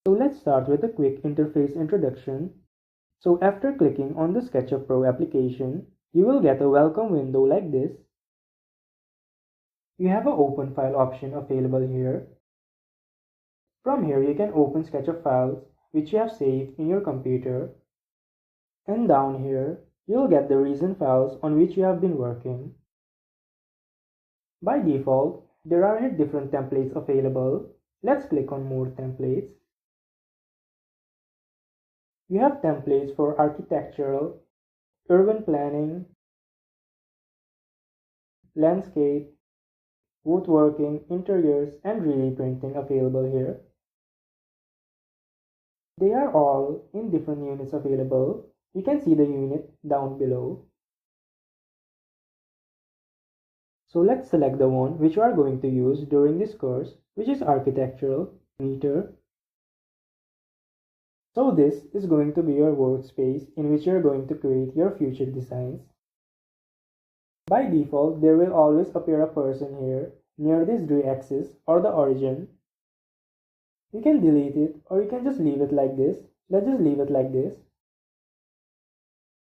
So let's start with a quick interface introduction. So after clicking on the Sketchup Pro application, you will get a welcome window like this. You have an open file option available here. From here you can open SketchUp files which you have saved in your computer. And down here, you'll get the recent files on which you have been working. By default, there are different templates available. Let's click on More Templates. You have templates for architectural, urban planning, landscape, woodworking, interiors, and 3D printing available here. They are all in different units available. You can see the unit down below. So let's select the one which we are going to use during this course, which is architectural meter. So this is going to be your workspace in which you're going to create your future designs. By default, there will always appear a person here near this z-axis or the origin. You can delete it or you can just leave it like this. Let's just leave it like this.